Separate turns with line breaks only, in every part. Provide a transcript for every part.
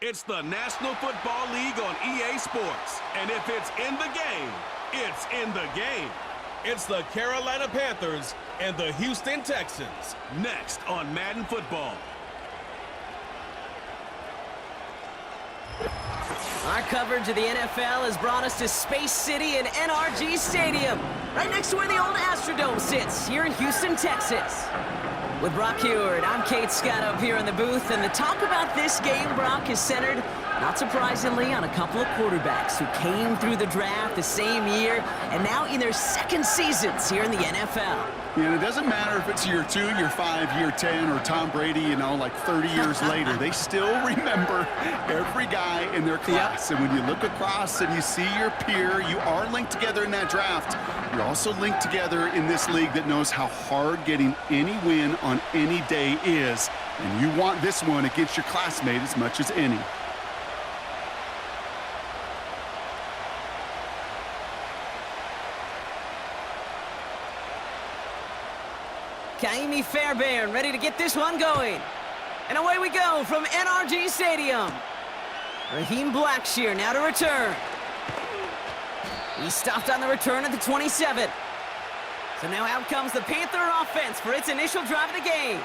It's the National Football League on EA Sports. And if it's in the game, it's in the game. It's the Carolina Panthers and the Houston Texans. Next on Madden Football.
Our coverage of the NFL has brought us to Space City and NRG Stadium, right next to where the old Astrodome sits, here in Houston, Texas. With Brock Heward, I'm Kate Scott up here in the booth, and the talk about this game, Brock, is centered, not surprisingly, on a couple of quarterbacks who came through the draft the same year and now in their second seasons here in the NFL.
Yeah, and it doesn't matter if it's year 2, year 5, year 10, or Tom Brady, you know, like 30 years later. They still remember every guy in their class. And when you look across and you see your peer, you are linked together in that draft. You're also linked together in this league that knows how hard getting any win on any day is. And you want this one against your classmate as much as any.
Kaimi Fairbairn ready to get this one going. And away we go from NRG Stadium. Raheem Blackshear now to return. He stopped on the return at the 27. So now out comes the Panther offense for its initial drive of the game.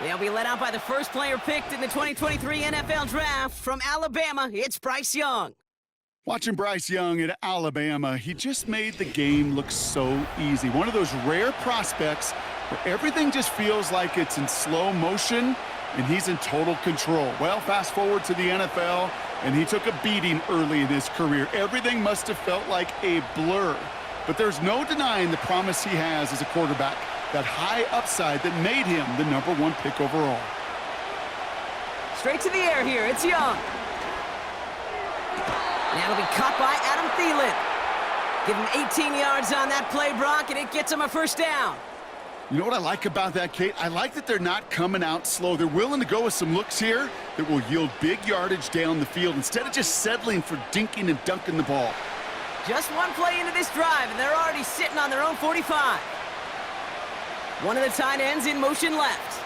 They'll be led out by the first player picked in the 2023 NFL Draft from Alabama. It's Bryce Young.
Watching Bryce Young at Alabama, he just made the game look so easy. One of those rare prospects where everything just feels like it's in slow motion and he's in total control. Well, fast forward to the NFL, and he took a beating early in his career. Everything must have felt like a blur. But there's no denying the promise he has as a quarterback, that high upside that made him the #1 pick overall.
Straight to the air here, it's Young. Now it'll be caught by Adam Thielen. Give him 18 yards on that play, Brock, and it gets him a first down.
You know what I like about that, Kate? I like that they're not coming out slow. They're willing to go with some looks here that will yield big yardage down the field instead of just settling for dinking and dunking the ball.
Just one play into this drive, and they're already sitting on their own 45. One of the tight ends in motion left.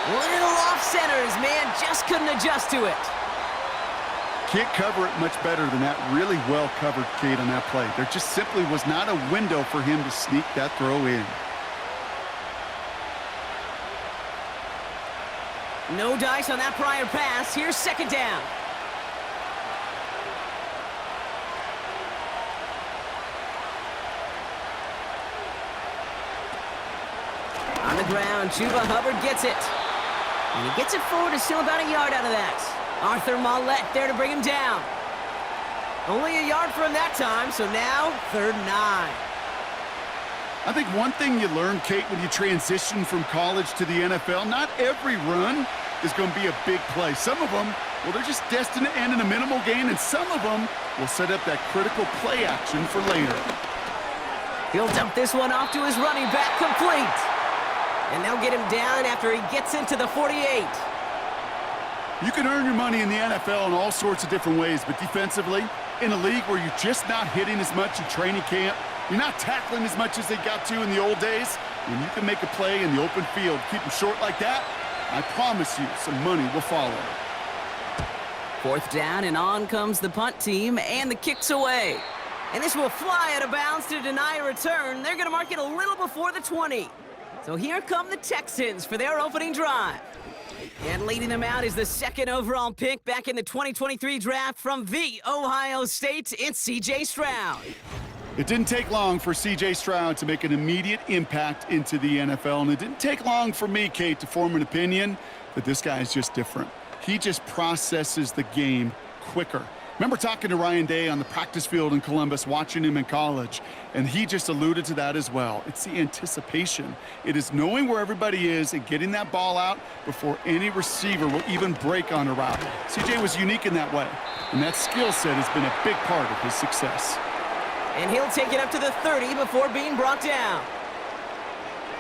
Little off center. His man just couldn't adjust to it.
Can't cover it much better than that. Really well covered, Kate, on that play. There just simply was not a window for him to sneak that throw in.
No dice on that prior pass. Here's second down. On the ground, Chuba Hubbard gets it. And he gets it forward to still about a yard out of that. Arthur Mollett there to bring him down. Only a yard for him that time, so now 3rd and 9.
I think one thing you learn, Kate, when you transition from college to the NFL, not every run is going to be a big play. Some of them, well, they're just destined to end in a minimal gain, and some of them will set up that critical play action for later.
He'll dump this one off to his running back, complete. And they'll get him down after he gets into the 48.
You can earn your money in the NFL in all sorts of different ways, but defensively, in a league where you're just not hitting as much in training camp, you're not tackling as much as they got to in the old days, when you can make a play in the open field, keep them short like that, I promise you some money will follow.
4th down, and on comes the punt team, and the kick's away. And this will fly out of bounds to deny a return. They're going to mark it a little before the 20. So here come the Texans for their opening drive. And leading them out is the 2nd overall pick back in the 2023 draft from the Ohio State. It's C.J. Stroud.
It didn't take long for C.J. Stroud to make an immediate impact into the NFL, and it didn't take long for me, Kate, to form an opinion that this guy is just different. He just processes the game quicker. Remember talking to Ryan Day on the practice field in Columbus, watching him in college, and he just alluded to that as well. It's the anticipation. It is knowing where everybody is and getting that ball out before any receiver will even break on a route. CJ was unique in that way, and that skill set has been a big part of his success.
And he'll take it up to the 30 before being brought down.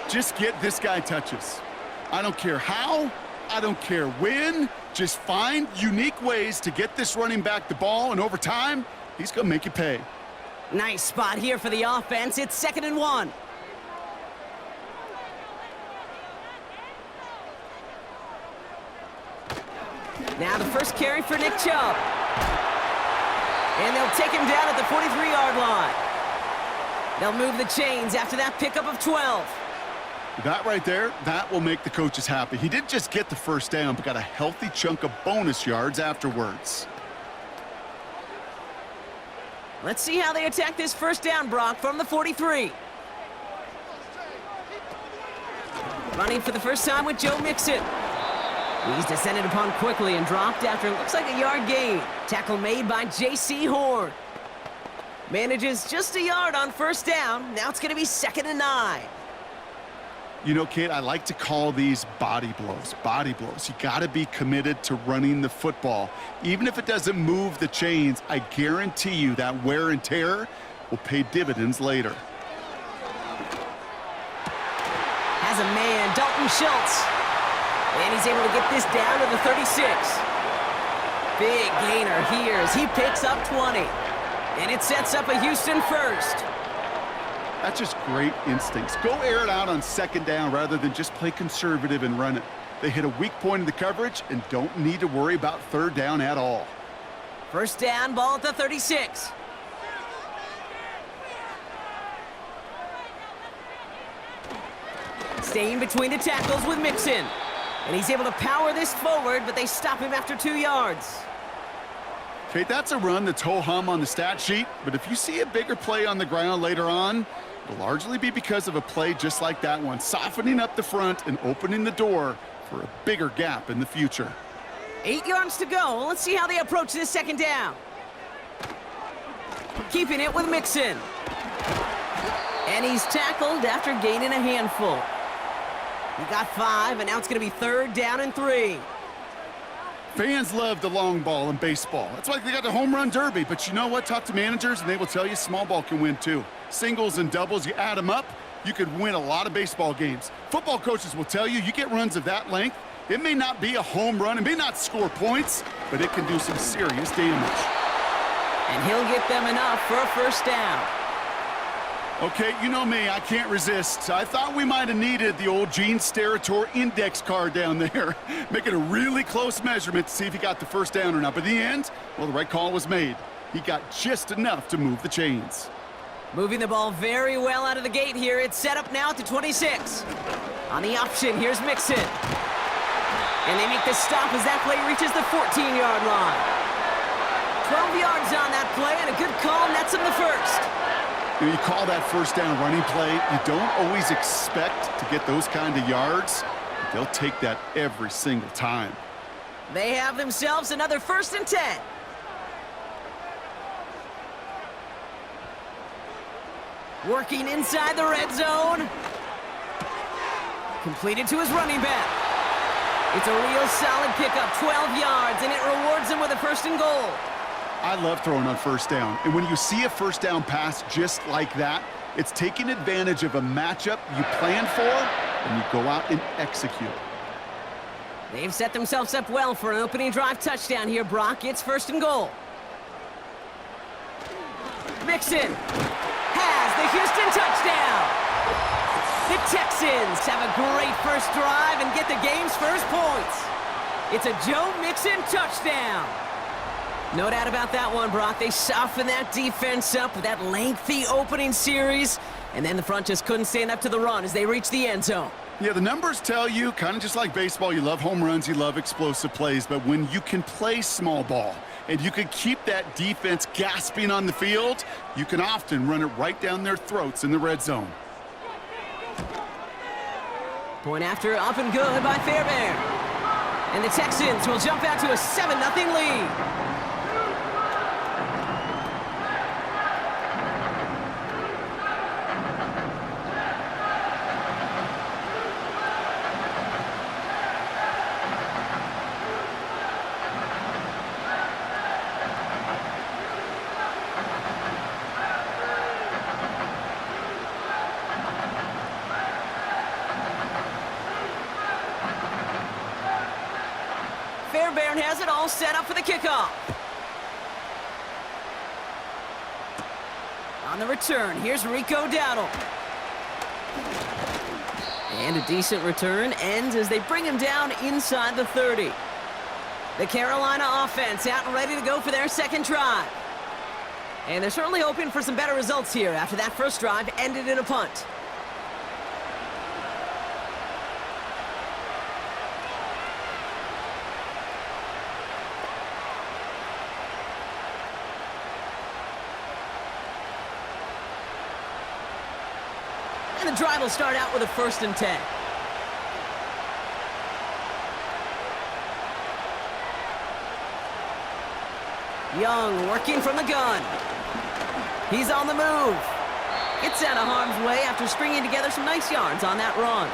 Just get this guy touches. I don't care how, I don't care when. Just find unique ways to get this running back the ball, and over time, he's going to make you pay.
Nice spot here for the offense. It's 2nd and 1. Now the first carry for Nick Chubb. And they'll take him down at the 43-yard line. They'll move the chains after that pickup of 12.
That right there, that will make the coaches happy. He didn't just get the first down, but got a healthy chunk of bonus yards afterwards.
Let's see how they attack this first down, Brock, from the 43. Running for the first time with Joe Mixon. He's descended upon quickly and dropped after it looks like a yard gain. Tackle made by J.C. Horn. Manages just a yard on first down. Now it's going to be 2nd and 9.
You know, Kate, I like to call these body blows. Body blows. You got to be committed to running the football. Even if it doesn't move the chains, I guarantee you that wear and tear will pay dividends later.
Has a man, Dalton Schultz. And he's able to get this down to the 36. Big gainer here as he picks up 20. And it sets up a Houston first.
That's just great instincts. Go air it out on 2nd down rather than just play conservative and run it. They hit a weak point in the coverage and don't need to worry about 3rd down at all.
First down, ball at the 36. Staying between the tackles with Mixon. And he's able to power this forward, but they stop him after 2 yards.
Kate, that's a run that's ho-hum on the stat sheet, but if you see a bigger play on the ground later on, it'll largely be because of a play just like that one, softening up the front and opening the door for a bigger gap in the future.
8 yards to go. Let's see how they approach this 2nd down. Keeping it with Mixon. And he's tackled after gaining a handful. He got 5, and now it's going to be 3rd down and 3.
Fans love the long ball in baseball. That's why they got the home run derby. But you know what? Talk to managers, and they will tell you small ball can win too. Singles and doubles, you add them up, you could win a lot of baseball games. Football coaches will tell you get runs of that length. It may not be a home run, it may not score points, but it can do some serious damage.
And he'll get them enough for a first down.
Okay, you know me, I can't resist. I thought we might have needed the old Gene Steratore index card down there, making a really close measurement to see if he got the first down or not. But in the end, well, the right call was made. He got just enough to move the chains.
Moving the ball very well out of the gate here. It's set up now at the 26. On the option, here's Mixon. And they make the stop as that play reaches the 14-yard line. 12 yards on that play, and a good call nets him the first.
You call that first down running play, you don't always expect to get those kind of yards, but they'll take that every single time.
They have themselves another 1st and 10. Working inside the red zone. Completed to his running back. It's a real solid pickup, 12 yards, and it rewards him with a 1st and goal.
I love throwing on first down, and when you see a first down pass just like that, it's taking advantage of a matchup you planned for, and you go out and execute.
They've set themselves up well for an opening drive touchdown here, Brock. It's 1st and goal. Mixon has the Houston touchdown. The Texans have a great first drive and get the game's first points. It's a Joe Mixon touchdown. No doubt about that one, Brock. They softened that defense up with that lengthy opening series, and then the front just couldn't stand up to the run as they reached the end zone.
Yeah, the numbers tell you, kind of just like baseball, you love home runs, you love explosive plays, but when you can play small ball and you can keep that defense gasping on the field, you can often run it right down their throats in the red zone.
Point after, up and good by Fairbairn. And the Texans will jump out to a 7-0 lead. Fairbairn has it all set up for the kickoff. On the return, here's Rico Dowdle. And a decent return ends as they bring him down inside the 30. The Carolina offense out and ready to go for their second drive. And they're certainly hoping for some better results here after that first drive ended in a punt. And the drive will start out with a 1st and 10. Young working from the gun. He's on the move. Gets out of harm's way after stringing together some nice yards on that run.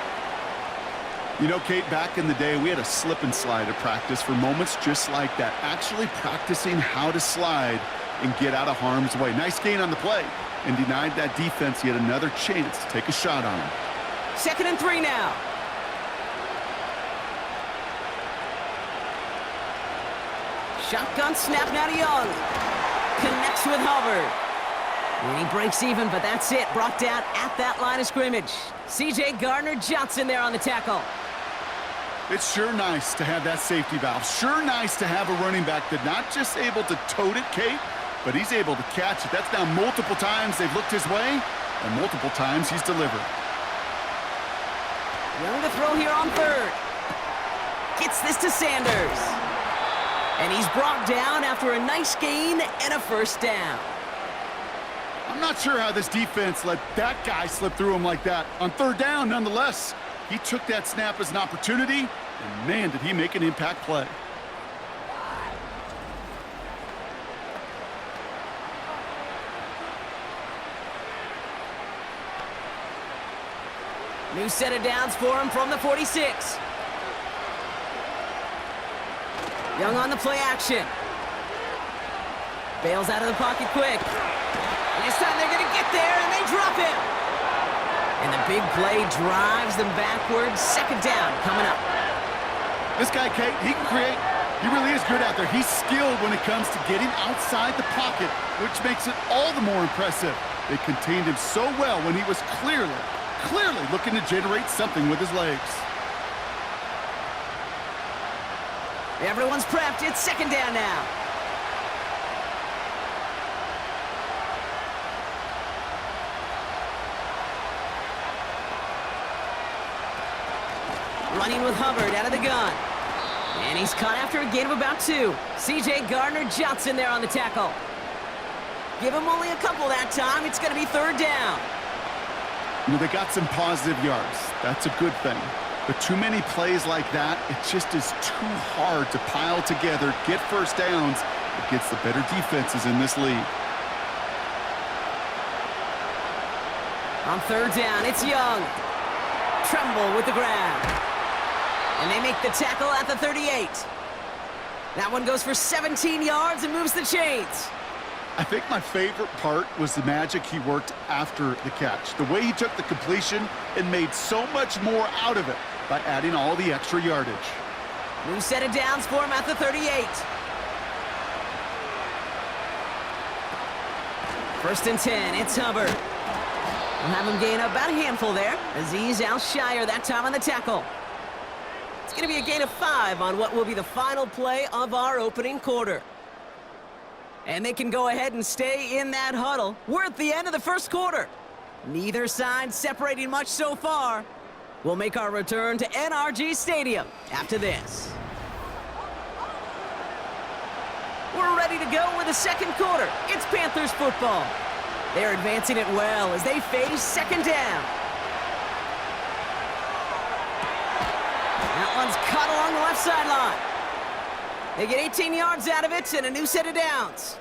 You know, Kate, back in the day, we had a slip and slide at practice for moments just like that. Actually practicing how to slide and get out of harm's way. Nice gain on the play, and denied that defense yet another chance to take a shot on him.
2nd and 3 now. Shotgun snap now to Young. Connects with Hubbard. And he breaks even, but that's it. Brought down at that line of scrimmage. C.J. Gardner-Johnson there on the tackle.
It's sure nice to have that safety valve. Sure nice to have a running back that's not just able to tote it, Kate, but he's able to catch it. That's now multiple times they've looked his way, and multiple times he's delivered.
Young to throw here on 3rd. Gets this to Sanders. And he's brought down after a nice gain and a 1st down.
I'm not sure how this defense let that guy slip through him like that. On 3rd down, nonetheless, he took that snap as an opportunity, and man, did he make an impact play.
New set of downs for him from the 46. Young on the play action. Bails out of the pocket quick. And this time they're going to get there, and they drop him. And the big play drives them backwards. 2nd down coming up.
This guy, Kate, he can create. He really is good out there. He's skilled when it comes to getting outside the pocket, which makes it all the more impressive. They contained him so well when he was clearly looking to generate something with his legs.
Everyone's prepped. It's 2nd down now. Running with Hubbard out of the gun. And he's caught after a gain of about 2. C.J. Gardner-Johnson there on the tackle. Give him only a couple that time. It's going to be 3rd down.
You know, they got some positive yards. That's a good thing. But too many plays like that, it just is too hard to pile together, get 1st downs against the better defenses in this league.
On 3rd down, it's Young. Tremble with the grab. And they make the tackle at the 38. That one goes for 17 yards and moves the chains.
I think my favorite part was the magic he worked after the catch. The way he took the completion and made so much more out of it by adding all the extra yardage.
New set of downs for him at the 38. 1st and 10, it's Hubbard. We'll have him gain about a handful there. Azeez Al-Shire that time on the tackle. It's going to be a gain of 5 on what will be the final play of our opening quarter. And they can go ahead and stay in that huddle. We're at the end of the 1st quarter. Neither side separating much so far. We'll make our return to NRG Stadium after this. We're ready to go with the 2nd quarter. It's Panthers football. They're advancing it well as they face 2nd down. That one's caught along the left sideline. They get 18 yards out of it and a new set of downs.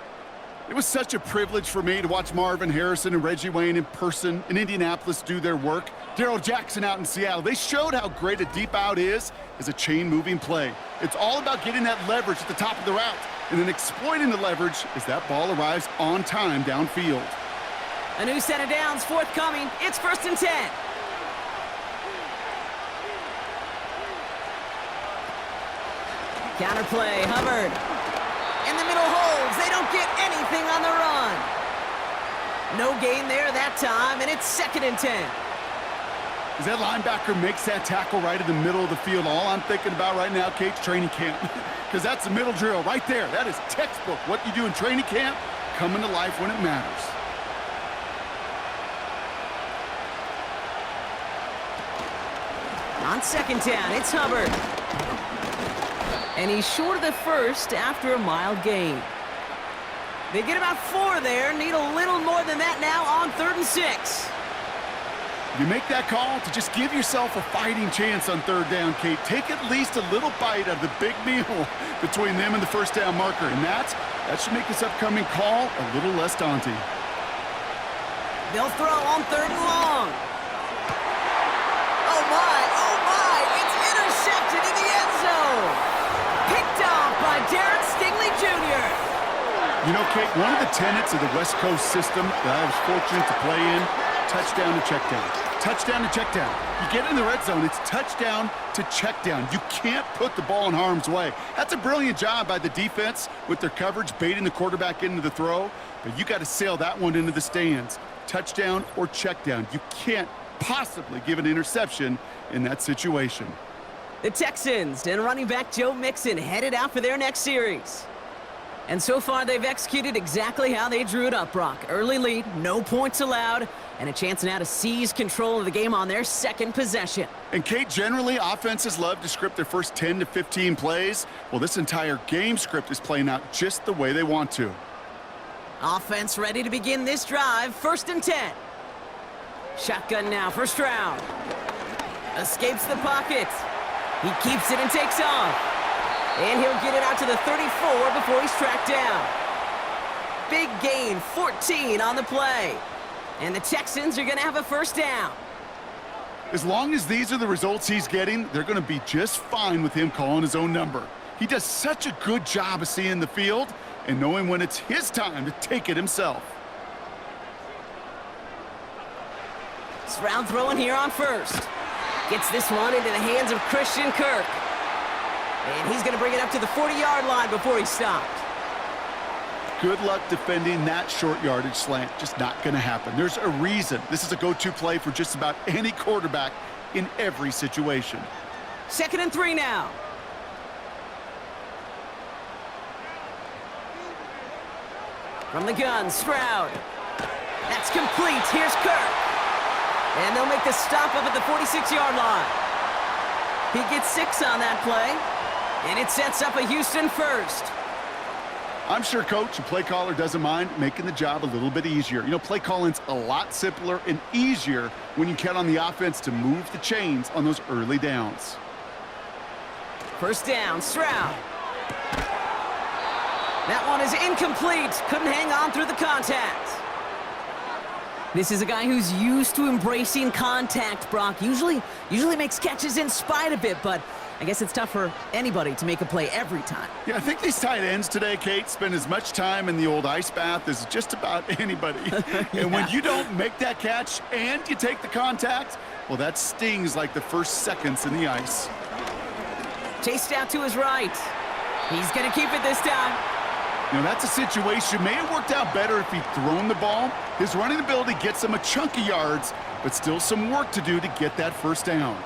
It was such a privilege for me to watch Marvin Harrison and Reggie Wayne in person in Indianapolis do their work. Darrell Jackson out in Seattle. They showed how great a deep out is as a chain-moving play. It's all about getting that leverage at the top of the route and then exploiting the leverage as that ball arrives on time downfield.
A new set of downs forthcoming. It's 1st and 10. Counterplay, Hubbard. In the middle holds. They don't get anything on the run. No gain there that time, and it's 2nd and 10.
As that linebacker makes that tackle right in the middle of the field, all I'm thinking about right now, Kate's training camp. Because that's the middle drill right there. That is textbook. What you do in training camp, coming to life when it matters.
On second down, it's Hubbard. And he's short of the first after a mild gain. They get about 4 there, need a little more than that now on 3rd and 6.
You make that call to just give yourself a fighting chance on 3rd down, Kate. Take at least a little bite of the big meal between them and the first down marker. And that should make this upcoming call a little less daunting.
They'll throw on 3rd and long. Oh my, it's intercepted in the end zone. Picked off by Darren Stingley Jr.
You know, Kate, one of the tenets of the West Coast system that I was fortunate to play in, touchdown to check down. Touchdown to check down. You get in the red zone, it's touchdown to check down. You can't put the ball in harm's way. That's a brilliant job by the defense with their coverage, baiting the quarterback into the throw. But you got to sail that one into the stands. Touchdown or check down. You can't possibly give an interception in that situation.
The Texans and running back Joe Mixon headed out for their next series. And so far, they've executed exactly how they drew it up, Brock. Early lead, no points allowed, and a chance now to seize control of the game on their second possession.
And, Kate, generally, offenses love to script their first 10 to 15 plays. Well, this entire game script is playing out just the way they want to.
Offense ready to begin this drive, 1st and 10. Shotgun now for Stroud. Escapes the pocket. He keeps it and takes off. And he'll get it out to the 34 before he's tracked down. Big gain, 14 on the play. And the Texans are going to have a first down.
As long as these are the results he's getting, they're going to be just fine with him calling his own number. He does such a good job of seeing the field and knowing when it's his time to take it himself.
Stroud throwing here on 1st. Gets this one into the hands of Christian Kirk. And he's going to bring it up to the 40-yard line before he's stopped.
Good luck defending that short yardage slant. Just not going to happen. There's a reason this is a go-to play for just about any quarterback in every situation.
2nd and 3 now. From the gun, Stroud. That's complete. Here's Kirk. And they'll make the stop up at the 46-yard line. He gets 6 on that play. And it sets up a Houston first.
I'm sure coach and play caller doesn't mind making the job a little bit easier. You know, play calling's a lot simpler and easier when you count on the offense to move the chains on those early downs.
First down, Stroud. That one is incomplete. Couldn't hang on through the contact. This is a guy who's used to embracing contact, Brock. Usually makes catches in spite of it, but I guess it's tough for anybody to make a play every time.
Yeah, I think these tight ends today, Kate, spend as much time in the old ice bath as just about anybody.
Yeah.
And when you don't make that catch and you take the contact, well, that stings like the first seconds in the ice.
Chased out to his right. He's going to keep it this time.
You know, that's a situation. May have worked out better if he'd thrown the ball. His running ability gets him a chunk of yards, but still some work to do to get that first down.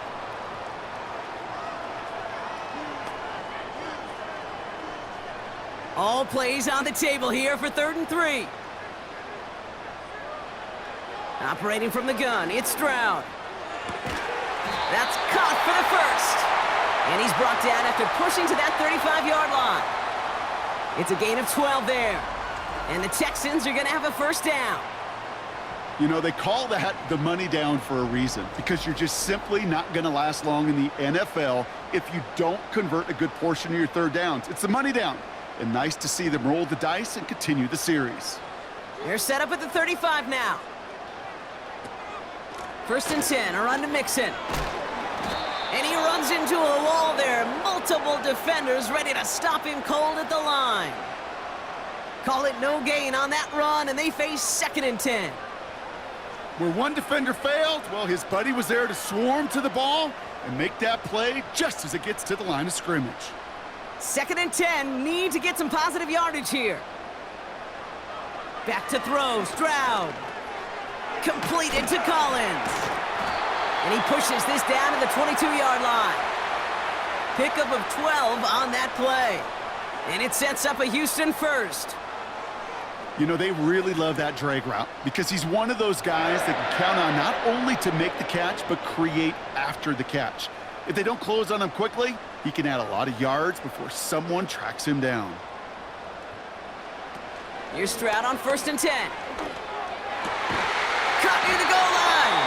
All plays on the table here for 3rd and 3. Operating from the gun, it's Stroud. That's caught for the first. And he's brought down after pushing to that 35-yard line. It's a gain of 12 there. And the Texans are going to have a first down.
You know, they call that the money down for a reason, because you're just simply not going to last long in the NFL if you don't convert a good portion of your 3rd downs. It's the money down. And nice to see them roll the dice and continue the series.
They're set up at the 35 now. 1st and 10, a run to Mixon. And he runs into a wall there. Multiple defenders ready to stop him cold at the line. Call it no gain on that run, and they face 2nd and 10.
Where one defender failed, well, his buddy was there to swarm to the ball and make that play just as it gets to the line of scrimmage.
2nd and 10, need to get some positive yardage here. Back to throw, Stroud. Completed to Collins. And he pushes this down to the 22-yard line. Pickup of 12 on that play. And it sets up a Houston first.
You know, they really love that drag route because he's one of those guys that can count on not only to make the catch, but create after the catch. If they don't close on him quickly, he can add a lot of yards before someone tracks him down.
Here's Stroud on 1st and 10. Cut near the goal line.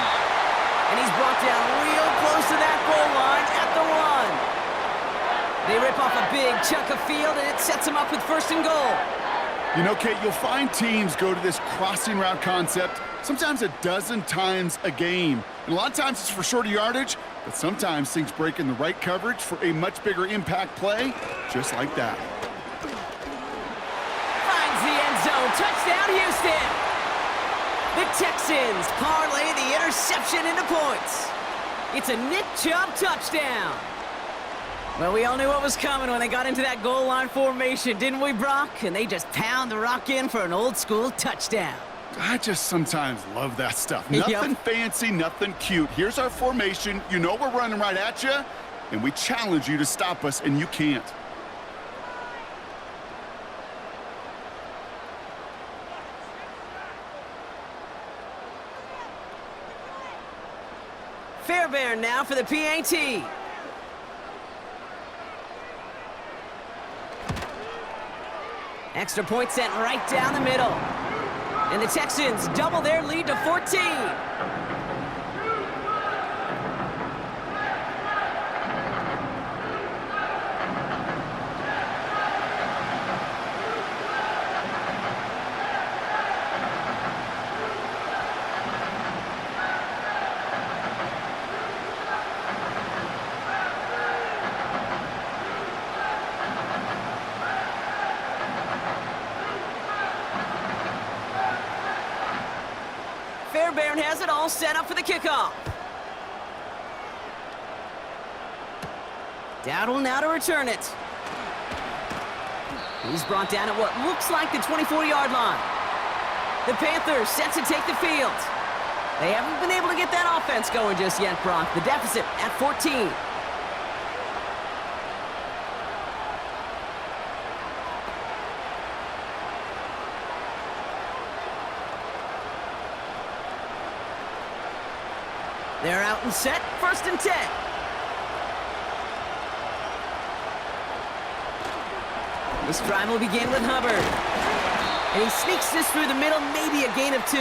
And he's brought down real close to that goal line at the 1. They rip off a big chunk of field, and it sets him up with 1st and goal.
You know, Kate, you'll find teams go to this crossing route concept sometimes a dozen times a game. And a lot of times it's for shorter yardage, but sometimes things break in the right coverage for a much bigger impact play, just like that.
Finds the end zone. Touchdown, Houston. The Texans parlay the interception into points. It's a Nick Chubb touchdown. Well, we all knew what was coming when they got into that goal line formation, didn't we, Brock? And they just pound the rock in for an old-school touchdown.
I just sometimes love that stuff. Nothing fancy, nothing cute. Here's our formation. You know we're running right at you, and we challenge you to stop us, and you can't.
Fairbairn now for the PAT. Extra point sent right down the middle. And the Texans double their lead to 14. Fairbairn has it all set up for the kickoff. Dowdle now to return it. He's brought down at what looks like the 24-yard line. The Panthers set to take the field. They haven't been able to get that offense going just yet, Brock. The deficit at 14. They're out and set, 1st and 10. This drive will begin with Hubbard. And he sneaks this through the middle, maybe a gain of 2.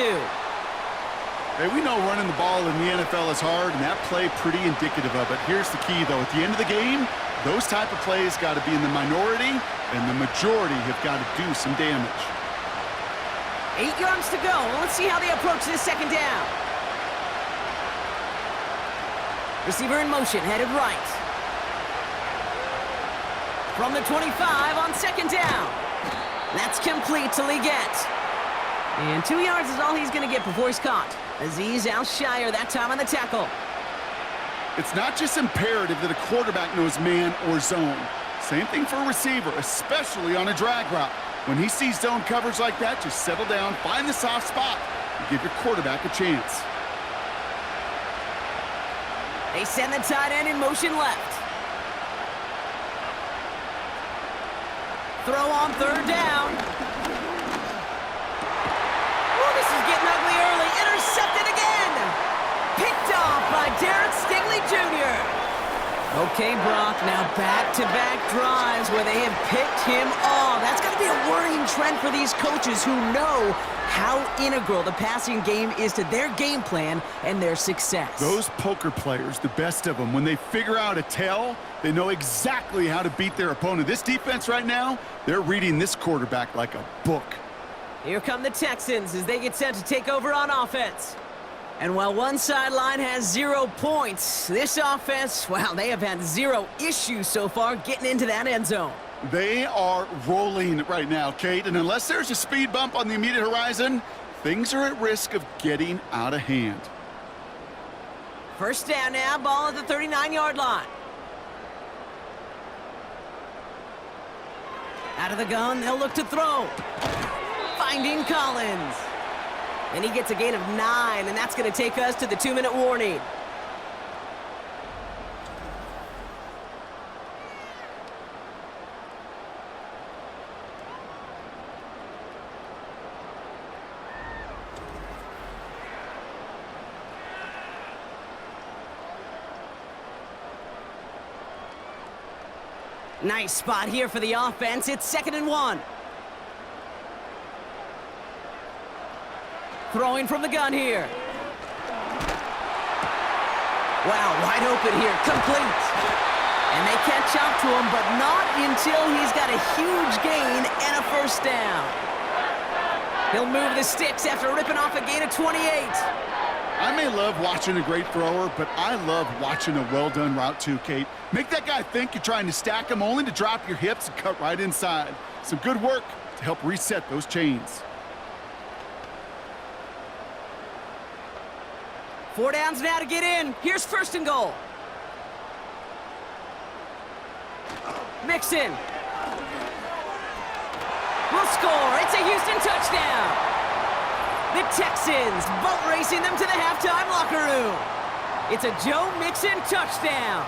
Hey, we know running the ball in the NFL is hard, and that play pretty indicative of it. Here's the key, though. At the end of the game, those type of plays got to be in the minority, and the majority have got to do some damage.
8 yards to go. Let's see how they approach this 2nd down. Receiver in motion, headed right. From the 25 on 2nd down. That's complete to Leggett. And 2 yards is all he's going to get before he's caught. Aziz Al-Shire that time on the tackle.
It's not just imperative that a quarterback knows man or zone. Same thing for a receiver, especially on a drag route. When he sees zone coverage like that, just settle down, find the soft spot, and give your quarterback a chance.
They send the tight end in motion left. Throw on 3rd down. Oh, this is getting ugly early. Intercepted again. Picked off by Derek Stingley Jr. Okay, Brock, now back-to-back drives where they have picked him off. That's got to be a worrying trend for these coaches who know how integral the passing game is to their game plan and their success.
Those poker players, the best of them, when they figure out a tell, they know exactly how to beat their opponent. This defense right now, they're reading this quarterback like a book.
Here come the Texans as they get set to take over on offense. And while one sideline has 0 points, this offense, well, they have had 0 issues so far getting into that end zone.
They are rolling right now, Kate, and unless there's a speed bump on the immediate horizon, things are at risk of getting out of hand.
1st down now, ball at the 39-yard line. Out of the gun, they'll look to throw. Finding Collins. And he gets a gain of 9, and that's going to take us to the 2-minute warning. Nice spot here for the offense. It's 2nd and 1. Throwing from the gun here. Wow, wide open here. Complete. And they catch up to him, but not until he's got a huge gain and a first down. He'll move the sticks after ripping off a gain of 28.
I may love watching a great thrower, but I love watching a well-done route too, Kate. Make that guy think you're trying to stack him only to drop your hips and cut right inside. Some good work to help reset those chains.
4 downs now to get in. Here's 1st and goal. Mixon. Will score. It's a Houston touchdown. The Texans boat racing them to the halftime locker room. It's a Joe Mixon touchdown.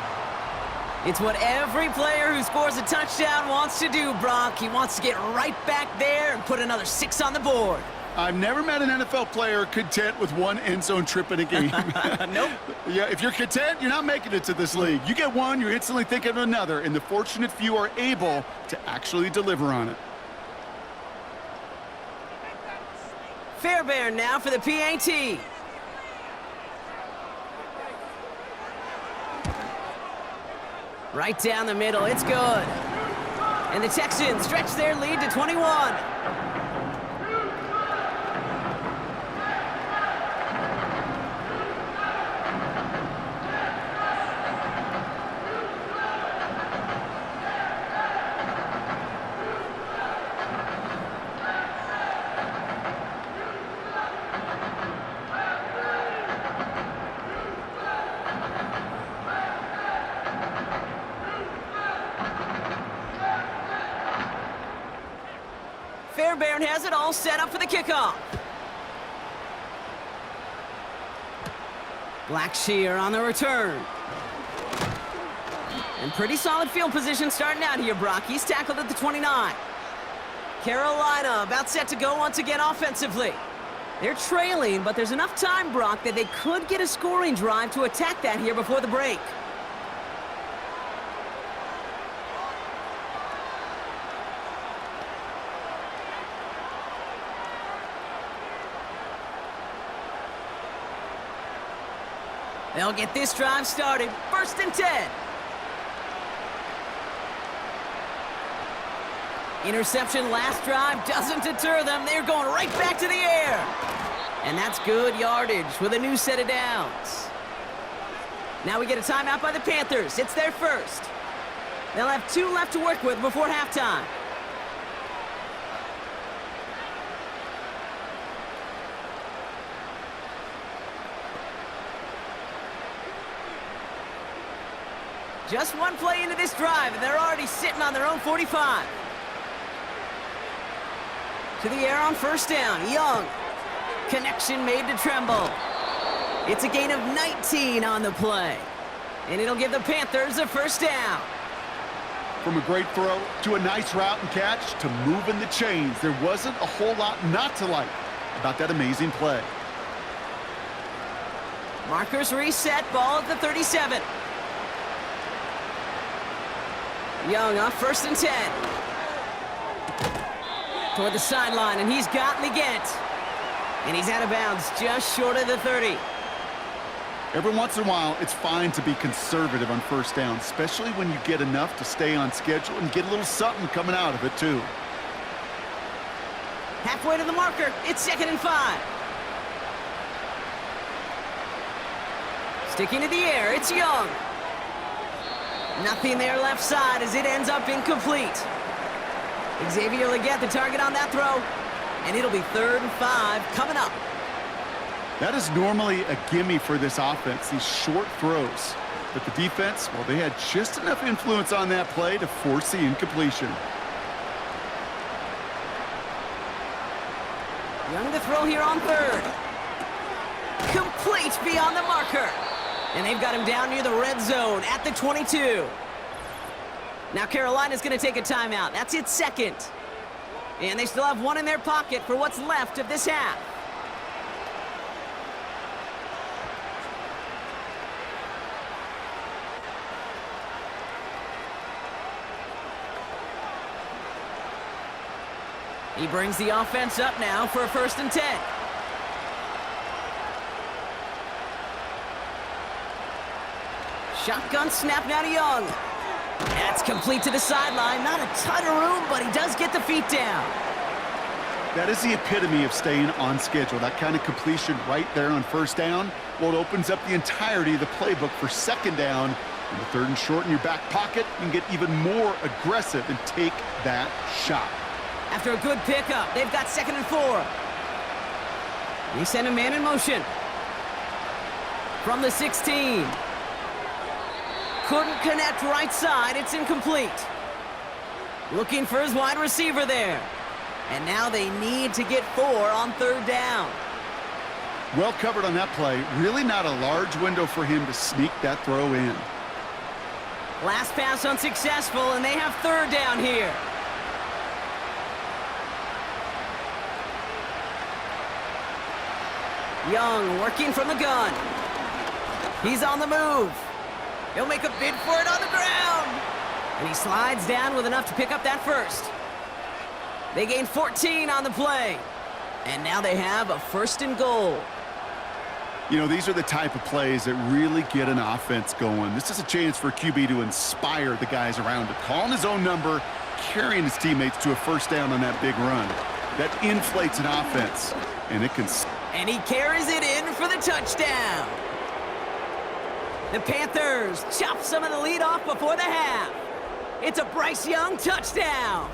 It's what every player who scores a touchdown wants to do, Brock. He wants to get right back there and put another 6 on the board.
I've never met an NFL player content with one end zone trip in a game.
Nope.
Yeah, if you're content, you're not making it to this league. You get one, you're instantly thinking of another, and the fortunate few are able to actually deliver on it.
Fairbairn now for the PAT. Right down the middle, it's good. And the Texans stretch their lead to 21. Fairbairn has it all set up for the kickoff. Blackshear on the return. And pretty solid field position starting out here, Brock. He's tackled at the 29. Carolina about set to go once again offensively. They're trailing, but there's enough time, Brock, that they could get a scoring drive to attack that here before the break. They'll get this drive started. 1st and 10. Interception last drive doesn't deter them. They're going right back to the air. And that's good yardage with a new set of downs. Now we get a timeout by the Panthers. It's their first. They'll have 2 left to work with before halftime. Just one play into this drive, and they're already sitting on their own 45. To the air on 1st down. Young. Connection made to Tremble. It's a gain of 19 on the play. And it'll give the Panthers a 1st down.
From a great throw to a nice route and catch to moving the chains, there wasn't a whole lot not to like about that amazing play.
Markers reset, ball at the 37. Young off 1st and 10. Toward the sideline, and he's gotten the get. And he's out of bounds just short of the 30.
Every once in a while, it's fine to be conservative on 1st down, especially when you get enough to stay on schedule and get a little something coming out of it, too.
Halfway to the marker, it's 2nd and 5. Sticking to the air, it's Young. Nothing there left side as it ends up incomplete. Xavier Legette the target on that throw, and it'll be 3rd and 5 coming up.
That is normally a gimme for this offense, these short throws. But the defense, well, they had just enough influence on that play to force the incompletion.
Young to throw here on 3rd. Complete beyond the marker. And they've got him down near the red zone at the 22. Now Carolina's going to take a timeout. That's its 2nd. And they still have 1 in their pocket for what's left of this half. He brings the offense up now for a 1st and 10. Shotgun snap now to Young. That's complete to the sideline. Not a ton of room, but he does get the feet down.
That is the epitome of staying on schedule. That kind of completion right there on 1st down. Well, it opens up the entirety of the playbook for 2nd down. In the 3rd and short in your back pocket, you can get even more aggressive and take that shot.
After a good pickup, they've got 2nd and 4. They send a man in motion. From the 16. Couldn't connect right side. It's incomplete. Looking for his wide receiver there. And now they need to get 4 on 3rd down.
Well covered on that play. Really not a large window for him to sneak that throw in.
Last pass unsuccessful, and they have 3rd down here. Young working from the gun. He's on the move. He'll make a bid for it on the ground. And he slides down with enough to pick up that 1st. They gain 14 on the play. And now they have a 1st and goal.
You know, these are the type of plays that really get an offense going. This is a chance for QB to inspire the guys around him. Calling his own number, carrying his teammates to a 1st down on that big run. That inflates an offense, and it can...
And he carries it in for the touchdown. The Panthers chop some of the lead off before the half. It's a Bryce Young touchdown.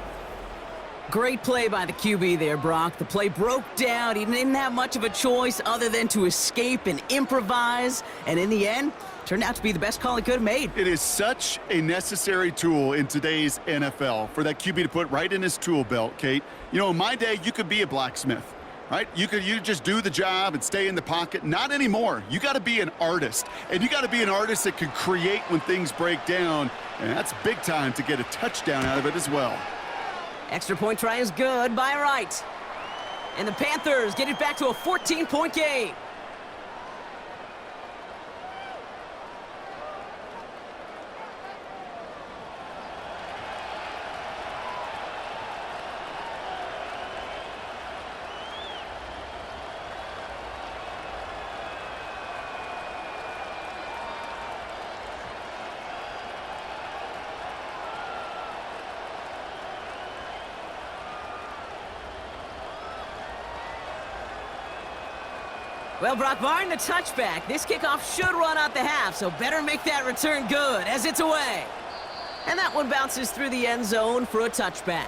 Great play by the QB there, Brock. The play broke down. He didn't have much of a choice other than to escape and improvise. And in the end, turned out to be the best call he could have made.
It is such a necessary tool in today's NFL for that QB to put right in his tool belt, Kate. You know, in my day, you could be a blacksmith, right? You just do the job and stay in the pocket. Not anymore. You got to be an artist. And you got to be an artist that can create when things break down. And that's big time to get a touchdown out of it as well.
Extra point try is good by Wright. And the Panthers get it back to a 14-point game. Well, Brock, barring the touchback, this kickoff should run out the half, so better make that return good as it's away. And that one bounces through the end zone for a touchback.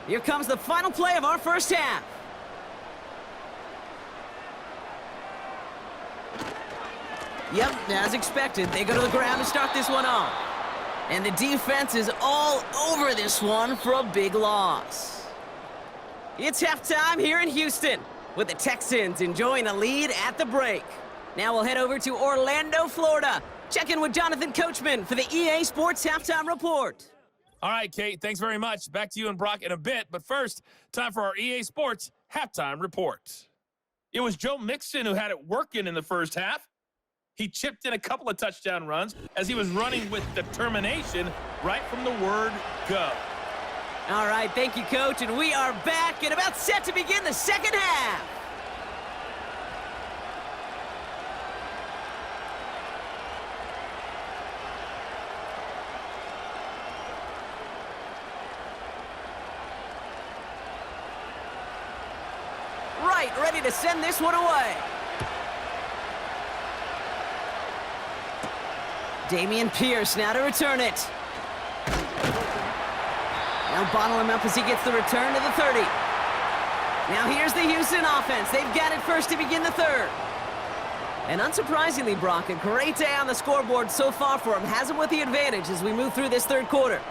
Here comes the final play of our 1st half. Yep, as expected, they go to the ground to start this one off. And the defense is all over this one for a big loss. It's halftime here in Houston, with the Texans enjoying a lead at the break. Now we'll head over to Orlando, Florida. Check in with Jonathan Coachman for the EA Sports Halftime Report.
All right, Kate, thanks very much. Back to you and Brock in a bit. But first, time for our EA Sports Halftime Report. It was Joe Mixon who had it working in the 1st half. He chipped in a couple of touchdown runs as he was running with determination right from the word go.
All right, thank you, Coach, and we are back and about set to begin the 2nd half. Right, ready to send this one away. Dameon Pierce now to return it. Now bottle him up as he gets the return to the 30. Now here's the Houston offense. They've got it first to begin the 3rd. And unsurprisingly, Brock, a great day on the scoreboard so far for him. Has him with the advantage as we move through this 3rd quarter.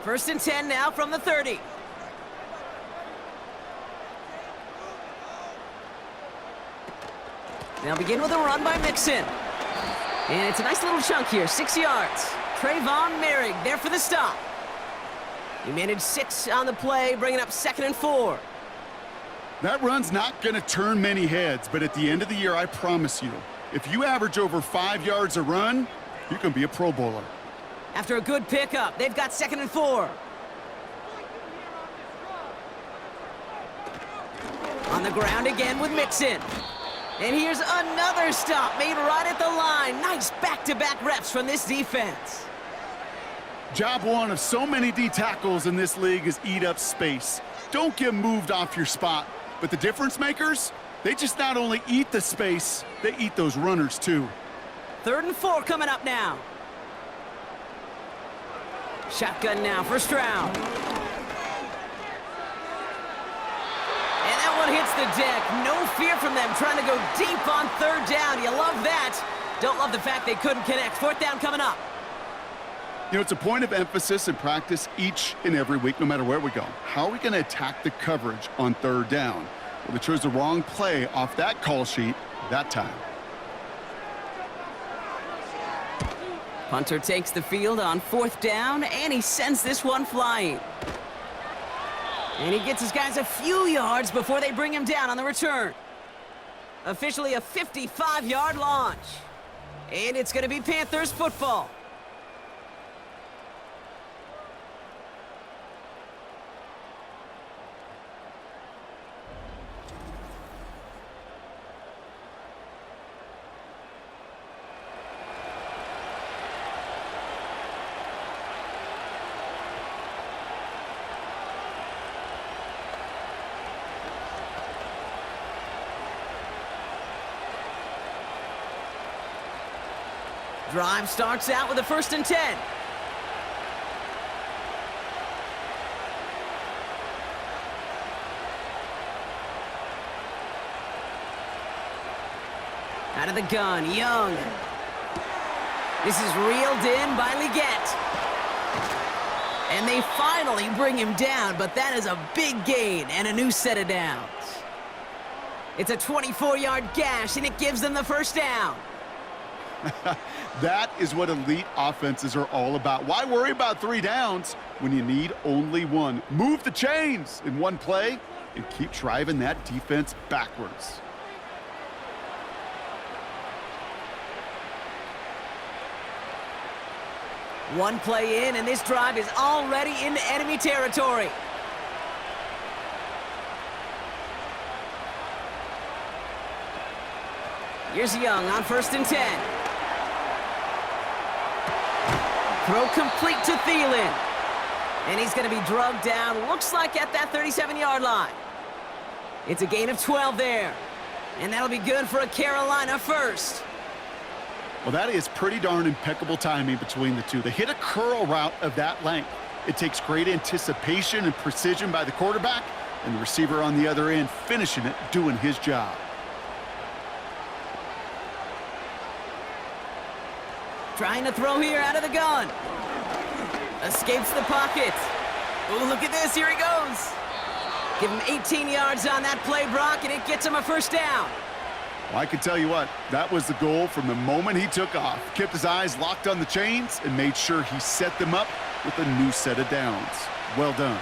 First and 10 now from the 30. Now begin with a run by Mixon. And it's a nice little chunk here, 6 yards. Trayvon Merrick there for the stop. He managed 6 on the play, bringing up 2nd and 4.
That run's not going to turn many heads, but at the end of the year, I promise you, if you average over 5 yards a run, you can be a Pro Bowler.
After a good pickup, they've got 2nd and 4. On the ground again with Mixon. And here's another stop made right at the line. Nice back-to-back reps from this defense.
Job one of so many D tackles in this league is eat up space. Don't get moved off your spot. But the difference makers, they just not only eat the space, they eat those runners too.
3rd and 4 coming up now. Shotgun now for Stroud. And that one hits the deck. No fear from them trying to go deep on 3rd down. You love that. Don't love the fact they couldn't connect. 4th down coming up.
You know, it's a point of emphasis in practice each and every week, no matter where we go. How are we going to attack the coverage on 3rd down? Well, they chose the wrong play off that call sheet that time.
Punter takes the field on 4th down, and he sends this one flying. And he gets his guys a few yards before they bring him down on the return. Officially a 55-yard launch. And it's going to be Panthers football. Drive starts out with a 1st and 10. Out of the gun, Young. This is reeled in by Leggett. And they finally bring him down, but that is a big gain and a new set of downs. It's a 24-yard gash, and it gives them the 1st down.
That is what elite offenses are all about. Why worry about 3 downs when you need only 1? Move the chains in one play and keep driving that defense backwards.
One play in, and this drive is already into enemy territory. Here's Young on 1st and 10. Throw complete to Thielen. And he's going to be drugged down, looks like at that 37-yard line. It's a gain of 12 there. And that'll be good for a Carolina 1st.
Well, that is pretty darn impeccable timing between the two. They hit a curl route of that length. It takes great anticipation and precision by the quarterback, and the receiver on the other end finishing it, doing his job.
Trying to throw here out of the gun. Escapes the pocket. Oh, look at this. Here he goes. Give him 18 yards on that play, Brock, and it gets him a 1st down.
Well, I can tell you what, that was the goal from the moment he took off. Kept his eyes locked on the chains and made sure he set them up with a new set of downs. Well done.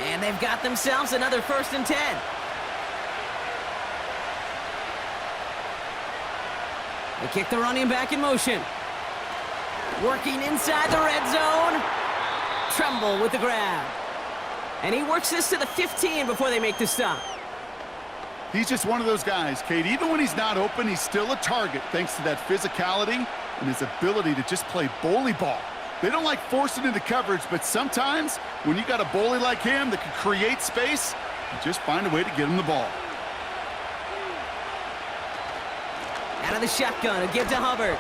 And they've got themselves another 1st and 10. They kick the running back in motion. Working inside the red zone. Tremble with the grab. And he works this to the 15 before they make the stop.
He's just one of those guys, Kate. Even when he's not open, he's still a target thanks to that physicality and his ability to just play bully ball. They don't like forcing into coverage, but sometimes when you got a bully like him that can create space, you just find a way to get him the ball.
Out of the shotgun, a give to Hubbard.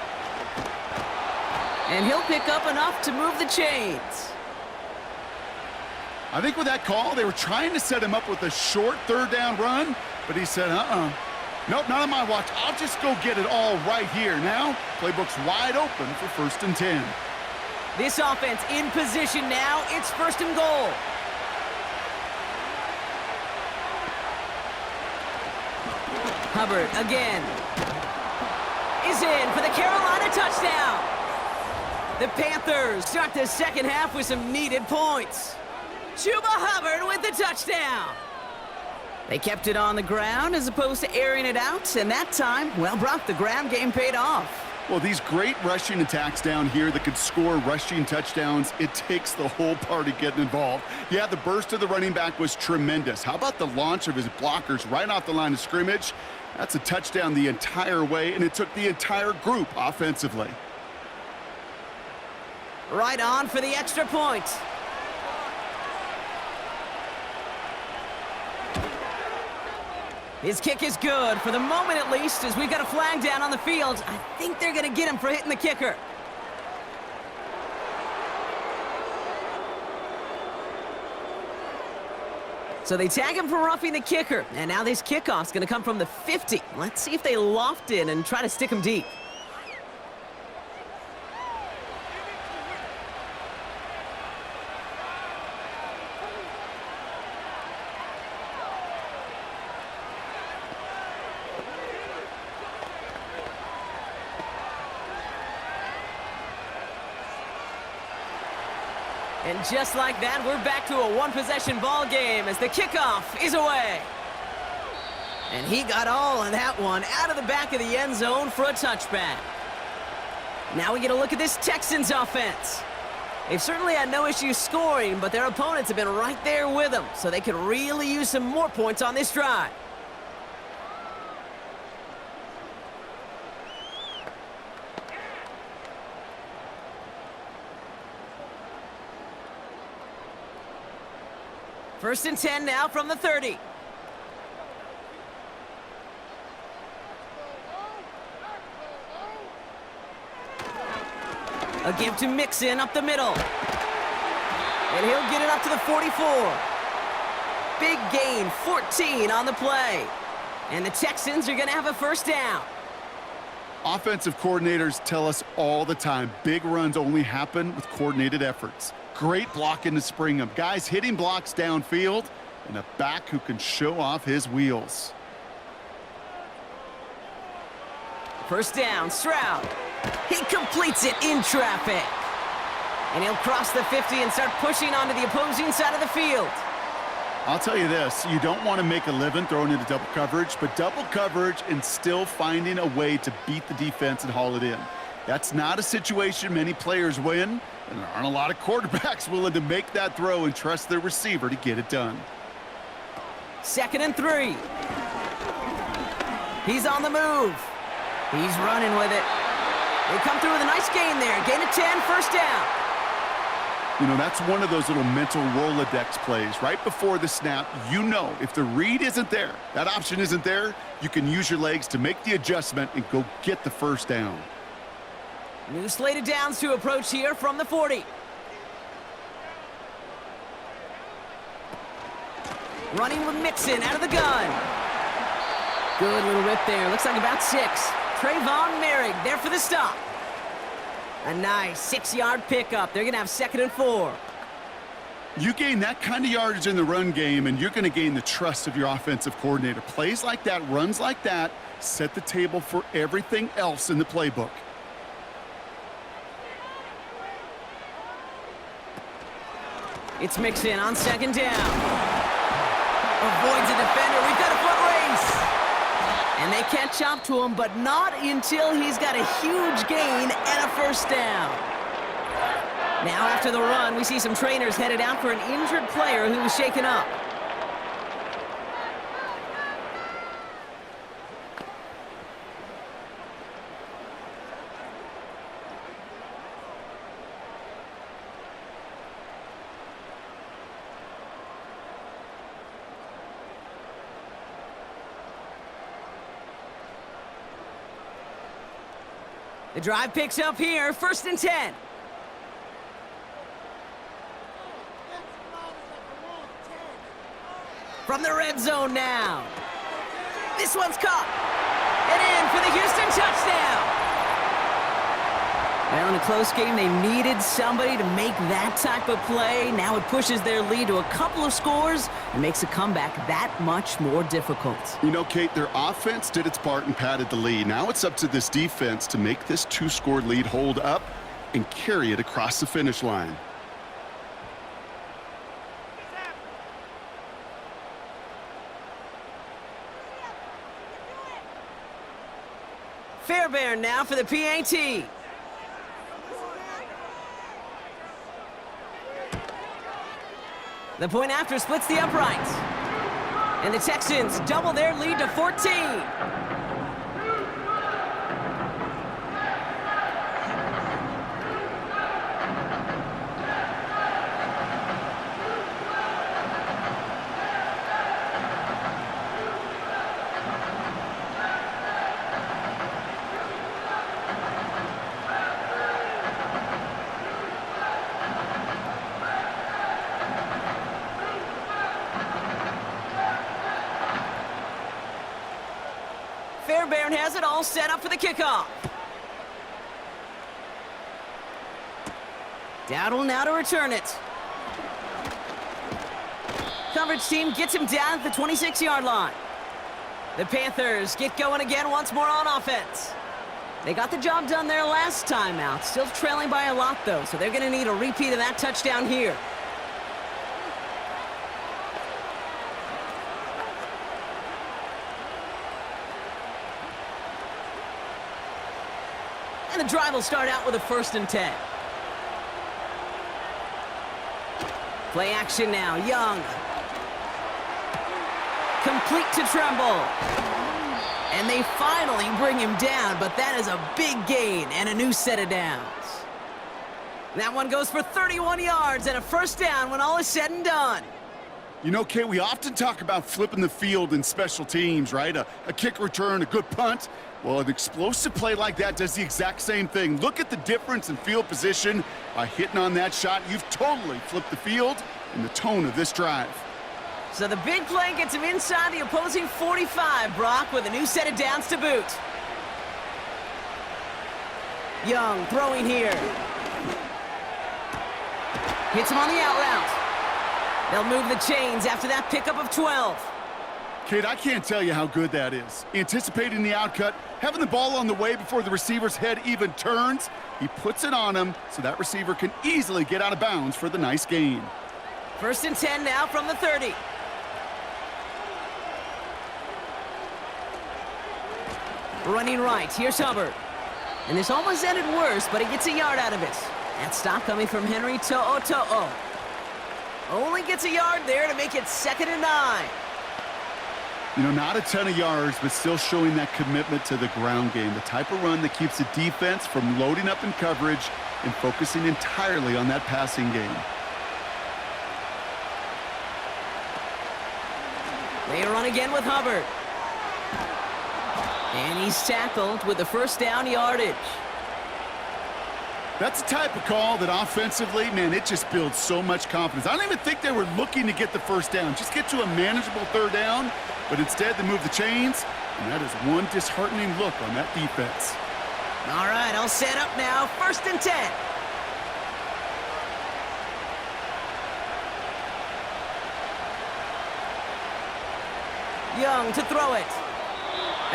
And he'll pick up enough to move the chains.
I think with that call, they were trying to set him up with a short 3rd down run, but he said, nope, not on my watch. I'll just go get it all right here. Now, playbook's wide open for 1st and 10.
This offense in position now. It's 1st and goal. Hubbard again. is in for the Carolina touchdown. The Panthers start the second half with some needed points. Chuba Hubbard with the touchdown. They kept it on the ground as opposed to airing it out, and that time, well, Brock, the ground game paid off.
Well, these great rushing attacks down here that could score rushing touchdowns, it takes the whole party getting involved. Yeah, the burst of the running back was tremendous. How about the launch of his blockers right off the line of scrimmage? That's a touchdown the entire way, and it took the entire group offensively.
Right on for the extra point. His kick is good, for the moment at least, as we've got a flag down on the field. I think they're going to get him for hitting the kicker. So they tag him for roughing the kicker, and now this kickoff's going to come from the 50. Let's see if they loft it and try to stick him deep. And just like that, we're back to a one-possession ball game as the kickoff is away. And he got all of that one out of the back of the end zone for a touchback. Now we get a look at this Texans offense. They've certainly had no issue scoring, but their opponents have been right there with them, so they could really use some more points on this drive. First and 10 now from the 30. A give to Mixon up the middle. And he'll get it up to the 44. Big gain, 14 on the play. And the Texans are going to have a first down.
Offensive coordinators tell us all the time, big runs only happen with coordinated efforts. Great blocking to spring them. Guys hitting blocks downfield, and a back who can show off his wheels.
First down, Stroud. He completes it in traffic. And he'll cross the 50 and start pushing onto the opposing side of the field.
I'll tell you this, you don't want to make a living throwing into double coverage, but double coverage and still finding a way to beat the defense and haul it in. That's not a situation many players win, and there aren't a lot of quarterbacks willing to make that throw and trust their receiver to get it done.
2nd and 3. He's on the move. He's running with it. They come through with a nice gain there. Gain of 10, first down.
You know, that's one of those little mental Rolodex plays. Right before the snap, you know if the read isn't there, that option isn't there, you can use your legs to make the adjustment and go get the first down.
New slate of downs to approach here from the 40. Running with Mixon out of the gun. Good little rip there. Looks like about 6. Trayvon Merrick there for the stop. A nice 6-yard pickup. They're going to have 2nd and 4.
You gain that kind of yardage in the run game, and you're going to gain the trust of your offensive coordinator. Plays like that, runs like that, set the table for everything else in the playbook.
It's Mixon on 2nd down. Avoids a defender. We've got a foot race. And they catch up to him, but not until he's got a huge gain and a first down. Now after the run, we see some trainers headed out for an injured player who was shaken up. The drive picks up here, 1st and 10. From the red zone now. This one's caught. And in for the Houston touchdown. Well, in a close game, they needed somebody to make that type of play. Now it pushes their lead to a couple of scores and makes a comeback that much more difficult.
You know, Kate, their offense did its part and padded the lead. Now it's up to this defense to make this 2-score lead hold up and carry it across the finish line.
Fairbairn now for the PAT. The point after splits the uprights. And the Texans double their lead to 14. Fairbairn has it all set up for the kickoff. Dowdle now to return it. Coverage team gets him down at the 26-yard line. The Panthers get going again once more on offense. They got the job done there last time out. Still trailing by a lot, though, so they're going to need a repeat of that touchdown here. And the drive will start out with a 1st and 10. Play action now. Young. Complete to Tremble. And they finally bring him down, but that is a big gain and a new set of downs. That one goes for 31 yards and a 1st down when all is said and done.
You know, Kate, we often talk about flipping the field in special teams, right? A kick return, a good punt. Well, an explosive play like that does the exact same thing. Look at the difference in field position. By hitting on that shot, you've totally flipped the field and the tone of this drive.
So the big play gets him inside the opposing 45, Brock, with a new set of downs to boot. Young throwing here. Hits him on the out route. They'll move the chains after that pickup of 12.
Kate, I can't tell you how good that is. Anticipating the outcut, having the ball on the way before the receiver's head even turns. He puts it on him so that receiver can easily get out of bounds for the nice gain.
1st and 10 now from the 30. Running right, here's Hubbard. And this almost ended worse, but he gets a yard out of it. That stop coming from Henry To'o. Only gets a yard there to make it 2nd and 9.
You know, not a ton of yards, but still showing that commitment to the ground game. The type of run that keeps the defense from loading up in coverage and focusing entirely on that passing game.
They run again with Hubbard. And he's tackled with the 1st down yardage.
That's the type of call that offensively, man, it just builds so much confidence. I don't even think they were looking to get the 1st down. Just get to a manageable 3rd down, but instead they move the chains, and that is one disheartening look on that defense.
All right, all set up now. 1st and 10. Young to throw it.